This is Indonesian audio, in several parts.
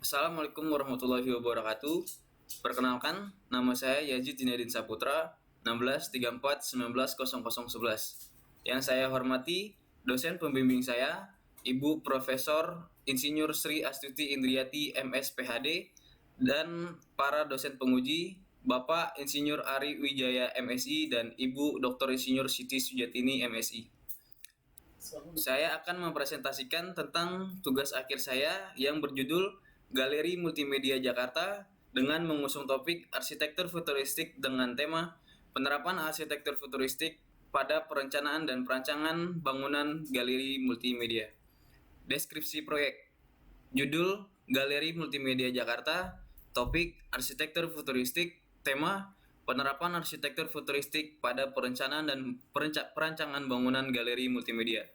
Assalamualaikum warahmatullahi wabarakatuh. Perkenalkan, nama saya Yazid Zinedin Saputra, 1634190011. Yang saya hormati, dosen pembimbing saya, Ibu Profesor Insinyur Sri Astuti Indriati MS PhD, dan para dosen penguji, Bapak Insinyur Ari Wijaya MSI dan Ibu Dr. Insinyur Siti Sujatini MSI. Saya akan mempresentasikan tentang tugas akhir saya yang berjudul Galeri Multimedia Jakarta dengan mengusung topik arsitektur futuristik dengan tema penerapan arsitektur futuristik pada perencanaan dan perancangan bangunan galeri multimedia. Deskripsi proyek. Judul Galeri Multimedia Jakarta, topik arsitektur futuristik, tema penerapan arsitektur futuristik pada perencanaan dan perancangan bangunan galeri multimedia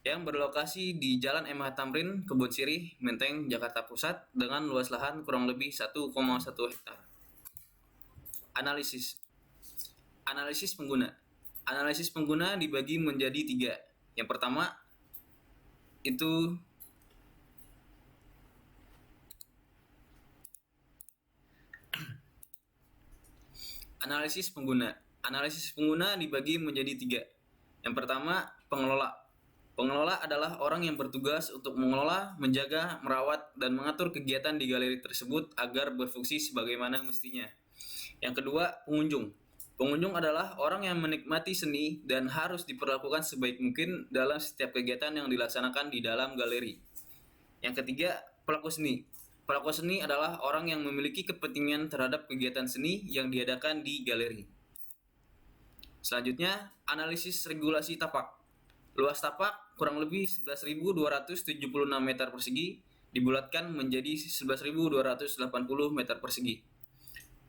yang berlokasi di Jalan MH Tamrin, Kebon Sirih, Menteng, Jakarta Pusat dengan luas lahan kurang lebih 1,1 hektar. Analisis pengguna. Analisis pengguna dibagi menjadi 3. Yang pertama itu Analisis pengguna. Analisis pengguna dibagi menjadi 3. Yang pertama, pengelola. Pengelola adalah orang yang bertugas untuk mengelola, menjaga, merawat, dan mengatur kegiatan di galeri tersebut agar berfungsi sebagaimana mestinya. Yang kedua, pengunjung. Pengunjung adalah orang yang menikmati seni dan harus diperlakukan sebaik mungkin dalam setiap kegiatan yang dilaksanakan di dalam galeri. Yang ketiga, pelaku seni. Pelaku seni adalah orang yang memiliki kepentingan terhadap kegiatan seni yang diadakan di galeri. Selanjutnya, analisis regulasi tapak. Luas tapak kurang lebih 11.276 meter persegi dibulatkan menjadi 11.280 meter persegi.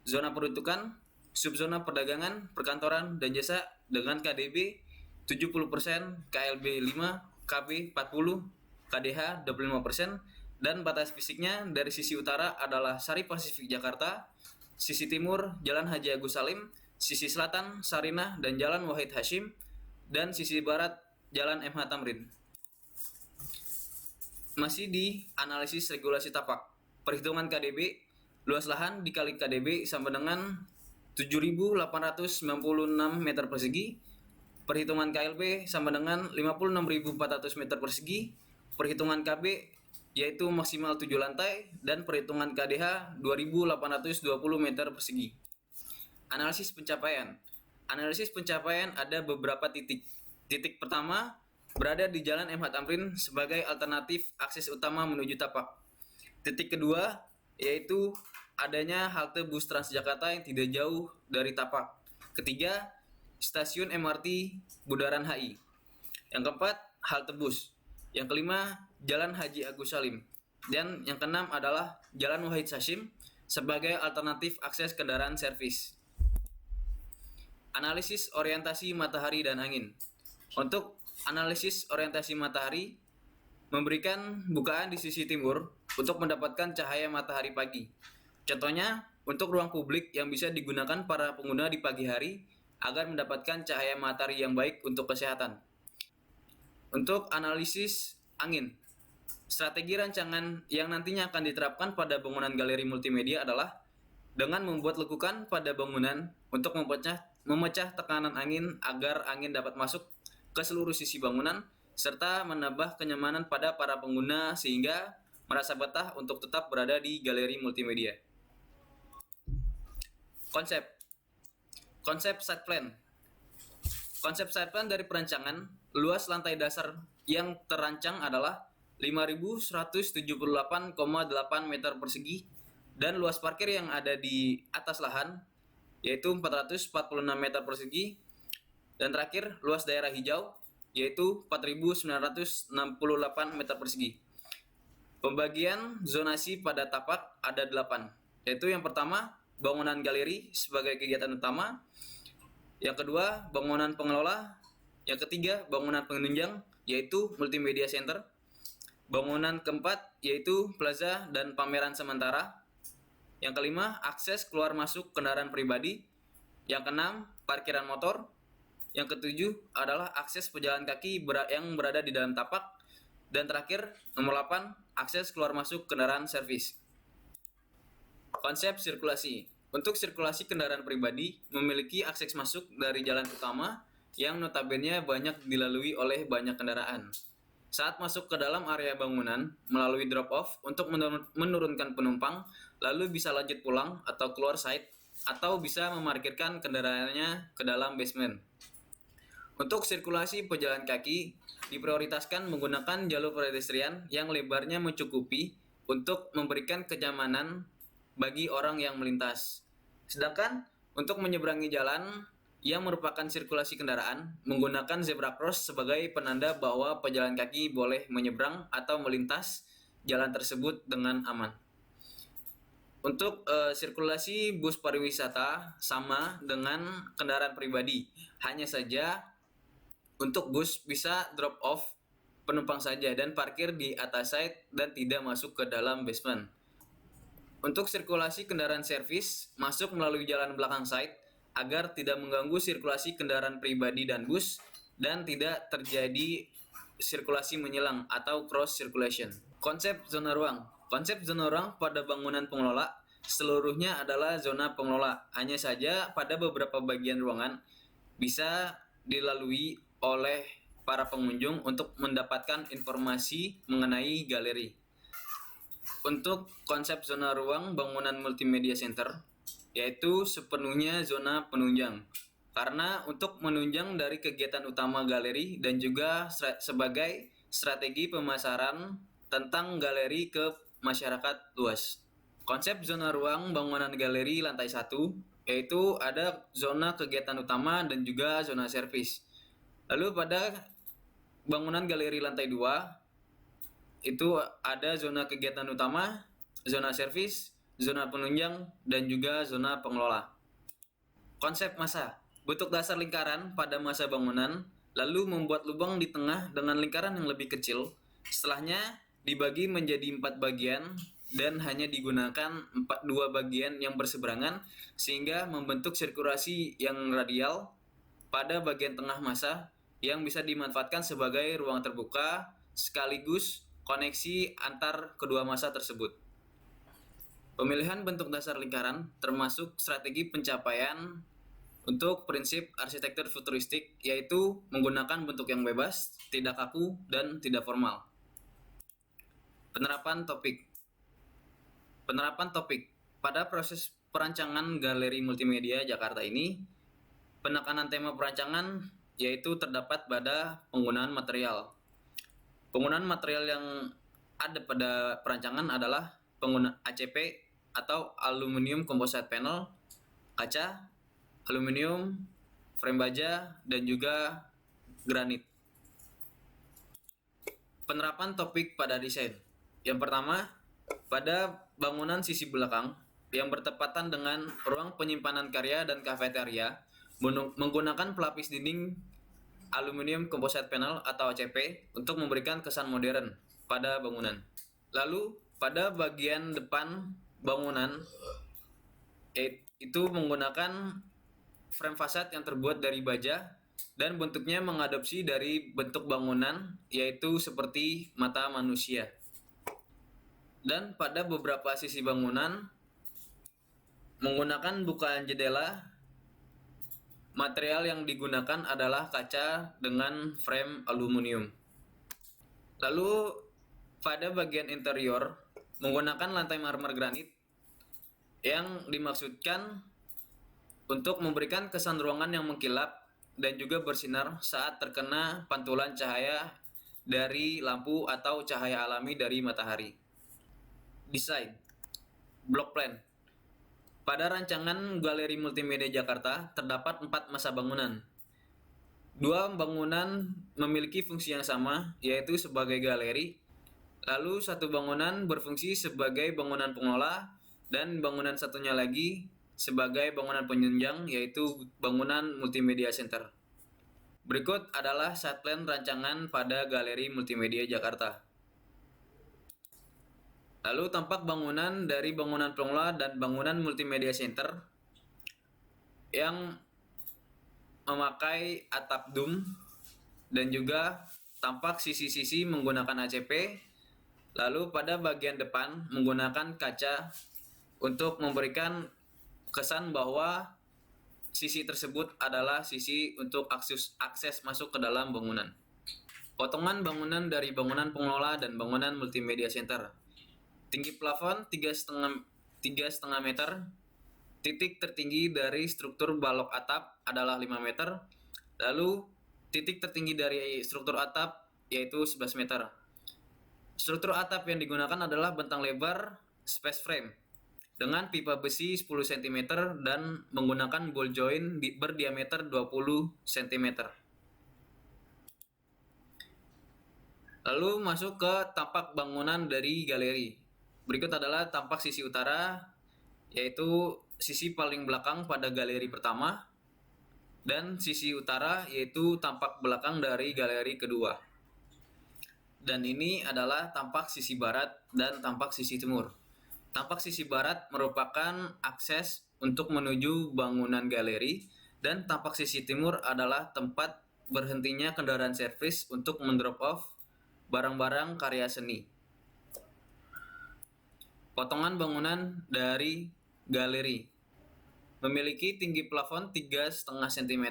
Zona peruntukan, subzona perdagangan, perkantoran, dan jasa dengan KDB 70%, KLB 5, KB 40, KDH 25%, dan batas fisiknya dari sisi utara adalah Sari Pasifik Jakarta, sisi timur Jalan Haji Agus Salim, sisi selatan Sarinah dan Jalan Wahid Hashim, dan sisi barat Jalan MH Tamrin. Masih di analisis regulasi tapak. Perhitungan KDB, luas lahan dikali KDB sama dengan 7.896 meter persegi. Perhitungan KLB sama dengan 56.400 meter persegi. Perhitungan KB yaitu maksimal 7 lantai dan perhitungan KDH 2.820 meter persegi. Analisis pencapaian. Analisis pencapaian ada beberapa titik. Titik pertama berada di Jalan MH Tamrin sebagai alternatif akses utama menuju tapak. Titik kedua yaitu adanya halte bus Transjakarta yang tidak jauh dari tapak. Ketiga, stasiun MRT Bundaran HI. Yang keempat, halte bus. Yang kelima, Jalan Haji Agus Salim. Dan yang keenam adalah Jalan Wahid Hashim sebagai alternatif akses kendaraan servis. Analisis orientasi matahari dan angin. Untuk analisis orientasi matahari, memberikan bukaan di sisi timur untuk mendapatkan cahaya matahari pagi. Contohnya, untuk ruang publik yang bisa digunakan para pengguna di pagi hari agar mendapatkan cahaya matahari yang baik untuk kesehatan. Untuk analisis angin, strategi rancangan yang nantinya akan diterapkan pada bangunan galeri multimedia adalah dengan membuat lekukan pada bangunan untuk memecah tekanan angin agar angin dapat masuk ke seluruh sisi bangunan serta menambah kenyamanan pada para pengguna sehingga merasa betah untuk tetap berada di galeri multimedia. Konsep site plan. Konsep site plan dari perancangan, luas lantai dasar yang terancang adalah 5.178,8 meter persegi dan luas parkir yang ada di atas lahan yaitu 446 meter persegi. Dan terakhir, luas daerah hijau, yaitu 4.968 meter persegi. Pembagian zonasi pada tapak ada 8, yaitu yang pertama, bangunan galeri sebagai kegiatan utama. Yang kedua, bangunan pengelola. Yang ketiga, bangunan penunjang, yaitu multimedia center. Bangunan keempat, yaitu plaza dan pameran sementara. Yang kelima, akses keluar masuk kendaraan pribadi. Yang keenam, parkiran motor. Yang ketujuh adalah akses pejalan kaki yang berada di dalam tapak. Dan terakhir, nomor 8, akses keluar masuk kendaraan servis. Konsep sirkulasi. Untuk sirkulasi kendaraan pribadi memiliki akses masuk dari jalan utama yang notabene banyak dilalui oleh banyak kendaraan. Saat masuk ke dalam area bangunan melalui drop-off untuk menurunkan penumpang, lalu bisa lanjut pulang atau keluar site, atau bisa memarkirkan kendaraannya ke dalam basement. Untuk sirkulasi pejalan kaki, diprioritaskan menggunakan jalur pedestrian yang lebarnya mencukupi untuk memberikan kenyamanan bagi orang yang melintas. Sedangkan untuk menyeberangi jalan yang merupakan sirkulasi kendaraan, menggunakan zebra cross sebagai penanda bahwa pejalan kaki boleh menyeberang atau melintas jalan tersebut dengan aman. Untuk sirkulasi bus pariwisata sama dengan kendaraan pribadi, hanya saja untuk bus bisa drop off penumpang saja dan parkir di atas site dan tidak masuk ke dalam basement. Untuk sirkulasi kendaraan servis masuk melalui jalan belakang site agar tidak mengganggu sirkulasi kendaraan pribadi dan bus dan tidak terjadi sirkulasi menyelang atau cross circulation. Konsep zona ruang. Konsep zona ruang pada bangunan pengelola seluruhnya adalah zona pengelola. Hanya saja pada beberapa bagian ruangan bisa dilalui oleh para pengunjung untuk mendapatkan informasi mengenai galeri. Untuk konsep zona ruang bangunan multimedia center, yaitu sepenuhnya zona penunjang. Karena untuk menunjang dari kegiatan utama galeri dan juga sebagai strategi pemasaran tentang galeri ke masyarakat luas. Konsep zona ruang bangunan galeri lantai 1, yaitu ada zona kegiatan utama dan juga zona servis. Lalu pada bangunan galeri lantai 2, itu ada zona kegiatan utama, zona servis, zona penunjang, dan juga zona pengelola. Konsep massa. Bentuk dasar lingkaran pada massa bangunan, lalu membuat lubang di tengah dengan lingkaran yang lebih kecil. Setelahnya dibagi menjadi 4 bagian dan hanya digunakan 2 bagian yang berseberangan sehingga membentuk sirkulasi yang radial pada bagian tengah massa yang bisa dimanfaatkan sebagai ruang terbuka sekaligus koneksi antar kedua massa tersebut. Pemilihan bentuk dasar lingkaran termasuk strategi pencapaian untuk prinsip arsitektur futuristik, yaitu menggunakan bentuk yang bebas, tidak kaku, dan tidak formal. Penerapan topik. Pada proses perancangan galeri multimedia Jakarta ini, penekanan tema perancangan yaitu terdapat pada penggunaan material. Penggunaan material yang ada pada perancangan adalah penggunaan ACP atau Aluminium Composite Panel, kaca, aluminium, frame baja, dan juga granit. Penerapan topik pada desain. Yang pertama, pada bangunan sisi belakang yang bertepatan dengan ruang penyimpanan karya dan kafeteria, menggunakan pelapis dinding Aluminium Composite Panel atau ACP untuk memberikan kesan modern pada bangunan. Lalu pada bagian depan bangunan itu menggunakan frame fasad yang terbuat dari baja dan bentuknya mengadopsi dari bentuk bangunan yaitu seperti mata manusia. Dan pada beberapa sisi bangunan menggunakan bukaan jendela. Material yang digunakan adalah kaca dengan frame aluminium. Lalu pada bagian interior menggunakan lantai marmer granit yang dimaksudkan untuk memberikan kesan ruangan yang mengkilap dan juga bersinar saat terkena pantulan cahaya dari lampu atau cahaya alami dari matahari. Desain. Block plan. Pada rancangan Galeri Multimedia Jakarta terdapat 4 massa bangunan. 2 bangunan memiliki fungsi yang sama, yaitu sebagai galeri. Lalu 1 bangunan berfungsi sebagai bangunan pengelola dan bangunan satunya lagi sebagai bangunan penunjang, yaitu bangunan multimedia center. Berikut adalah site plan rancangan pada Galeri Multimedia Jakarta. Lalu tampak bangunan dari bangunan pengelola dan bangunan multimedia center yang memakai atap dum dan juga tampak sisi-sisi menggunakan ACP. Lalu pada bagian depan menggunakan kaca untuk memberikan kesan bahwa sisi tersebut adalah sisi untuk akses masuk ke dalam bangunan. Potongan bangunan dari bangunan pengelola dan bangunan multimedia center. Tinggi plafon 3,5 meter. Titik tertinggi dari struktur balok atap adalah 5 meter. Lalu titik tertinggi dari struktur atap yaitu 11 meter. Struktur atap yang digunakan adalah bentang lebar space frame dengan pipa besi 10 cm dan menggunakan ball joint berdiameter 20 cm. Lalu masuk ke tampak bangunan dari galeri. Berikut adalah tampak sisi utara, yaitu sisi paling belakang pada galeri pertama, dan sisi utara yaitu tampak belakang dari galeri kedua. Dan ini adalah tampak sisi barat dan tampak sisi timur. Tampak sisi barat merupakan akses untuk menuju bangunan galeri, dan tampak sisi timur adalah tempat berhentinya kendaraan servis untuk mendrop off barang-barang karya seni. Potongan bangunan dari galeri memiliki tinggi plafon 3,5 cm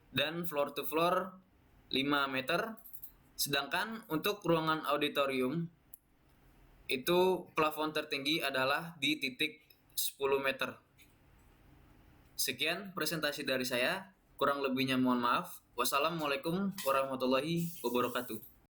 dan floor to floor 5 meter. Sedangkan untuk ruangan auditorium itu plafon tertinggi adalah di titik 10 meter. Sekian presentasi dari saya, kurang lebihnya mohon maaf. Wassalamualaikum warahmatullahi wabarakatuh.